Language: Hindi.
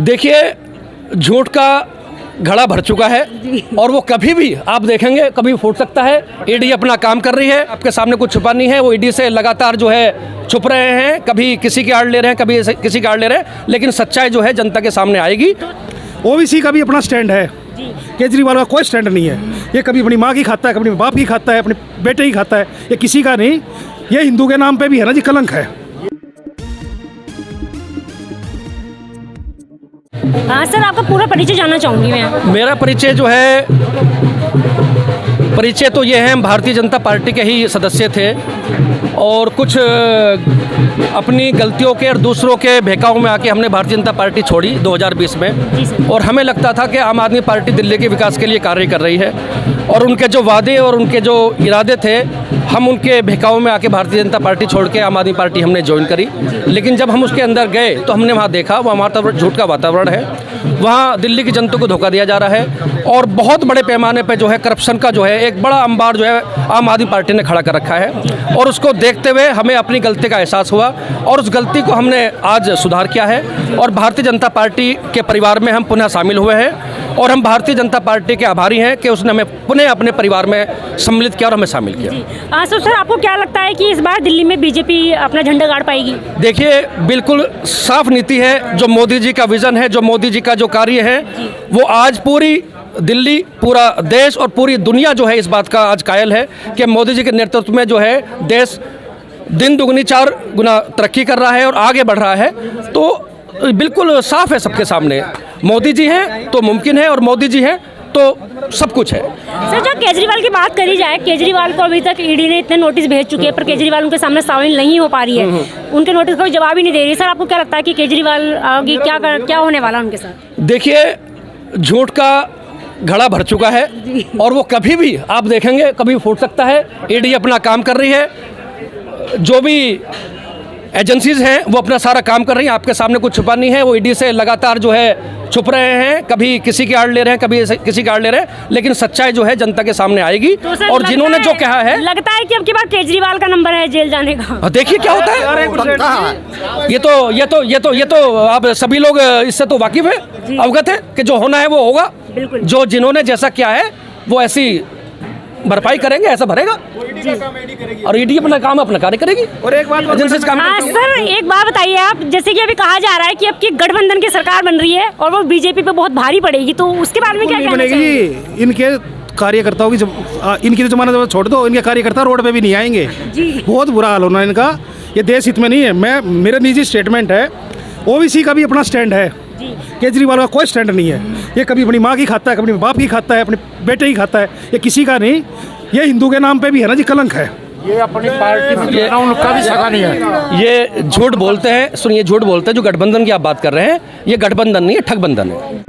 देखिए, झूठ का घड़ा भर चुका है और वो कभी भी आप देखेंगे कभी फूट सकता है। ईडी अपना काम कर रही है, आपके सामने कुछ छुपा नहीं है। वो ईडी से लगातार जो है छुप रहे हैं, कभी किसी की आड़ ले रहे हैं, कभी किसी की आड़ ले रहे हैं, लेकिन सच्चाई जो है जनता के सामने आएगी। ओबीसी का भी अपना स्टैंड है, केजरीवाल का कोई स्टैंड नहीं है। ये कभी अपनी माँ की खाता है, कभी बाप की खाता है, अपने बेटे की खाता है, ये किसी का नहीं। ये हिंदू के नाम पे भी है ना जी, कलंक है। हाँ सर, आपका पूरा परिचय जानना चाहूँगी मैं। मेरा परिचय जो है, परिचय तो ये है, हम भारतीय जनता पार्टी के ही सदस्य थे और कुछ अपनी गलतियों के और दूसरों के बहकाव में आके हमने भारतीय जनता पार्टी छोड़ी 2020 में। और हमें लगता था कि आम आदमी पार्टी दिल्ली के विकास के लिए कार्य कर रही है और उनके जो वादे और उनके जो इरादे थे, हम उनके बहकाव में आके भारतीय जनता पार्टी छोड़ के आम आदमी पार्टी हमने ज्वाइन करी। लेकिन जब हम उसके अंदर गए तो हमने वहाँ देखा वहाँ वातावरण झूठ का वातावरण है, वहाँ दिल्ली की जनता को धोखा दिया जा रहा है और बहुत बड़े पैमाने पे जो है करप्शन का जो है एक बड़ा अंबार जो है आम आदमी पार्टी ने खड़ा कर रखा है। और उसको देखते हुए हमें अपनी गलती का एहसास हुआ और उस गलती को हमने आज सुधार किया है और भारतीय जनता पार्टी के परिवार में हम पुनः शामिल हुए हैं और हम भारतीय जनता पार्टी के आभारी हैं कि उसने हमें पुनः अपने परिवार में सम्मिलित किया और हमें शामिल किया। तो सर, आपको क्या लगता है कि इस बार दिल्ली में बीजेपी अपना झंडा गाड़ पाएगी? देखिए, बिल्कुल साफ नीति है, जो मोदी जी का विजन है, जो मोदी जी का जो कार्य है, वो आज पूरी दिल्ली, पूरा देश और पूरी दुनिया जो है इस बात का आज कायल है कि मोदी जी के नेतृत्व में जो है देश दिन दुगनी 4 गुना तरक्की कर रहा है और आगे बढ़ रहा है। तो बिल्कुल साफ है सबके सामने, मोदी जी हैं तो मुमकिन है और मोदी जी हैं तो सब कुछ है। सर, जब केजरीवाल की बात करी जाए, केजरीवाल को अभी तक ईडी ने इतने नोटिस भेज चुके हैं पर केजरीवाल उनके सामने शामिल नहीं हो पा रही है, उनके नोटिस का जवाब ही नहीं दे रही। सर, आपको क्या लगता है कि केजरीवाल की क्या होने वाला उनके साथ? देखिए, झूठ का घड़ा भर चुका है और वो कभी भी आप देखेंगे कभी फूट सकता है। ईडी अपना काम कर रही है, जो भी एजेंसीज हैं वो अपना सारा काम कर रही हैं, आपके सामने कुछ छुपा नहीं है। वो ईडी से लगातार जो है छुप रहे हैं, कभी किसी की आड़ ले रहे हैं, कभी किसी की आड़ ले रहे हैं, लेकिन सच्चाई जो है जनता के सामने आएगी। तो और जिन्होंने जो कहा है, लगता है कि अब की बार केजरीवाल का नंबर है जेल जाने का। देखिए क्या होता है। ये तो आप सभी लोग इससे तो वाकिफ है, अवगत है कि जो होना है वो होगा। जो जिन्होंने जैसा किया है वो ऐसी भरपाई करेंगे, ऐसा भरेगा और ईडी अपना काम अपना कार्य करेगी। और एक बात सर, एक बात बताइए आप, जैसे कि अभी कहा जा रहा है कि अब की गठबंधन की सरकार बन रही है और वो बीजेपी पे बहुत भारी पड़ेगी, तो उसके बारे में क्या कहना चाहिए? इनके कार्यकर्ताओं की इनकी तो जमाना छोड़ दो, इनके कार्यकर्ता रोड पे भी नहीं आएंगे। बहुत बुरा हाल होना इनका, ये देश हित में नहीं है। मेरा निजी स्टेटमेंट है, ओबीसी का भी अपना स्टैंड है, केजरीवाल का कोई स्टैंड नहीं है। ये कभी अपनी माँ की खाता है, कभी बाप की खाता है, अपने बेटे की खाता है, ये किसी का नहीं। ये हिंदू के नाम पे भी है ना जी, कलंक है। ये अपनी पार्टी में उनका भी सगा नहीं है। ये झूठ बोलते हैं, सुनिए, झूठ बोलते हैं। जो गठबंधन की आप बात कर रहे हैं, ये गठबंधन नहीं है, ठगबंधन है।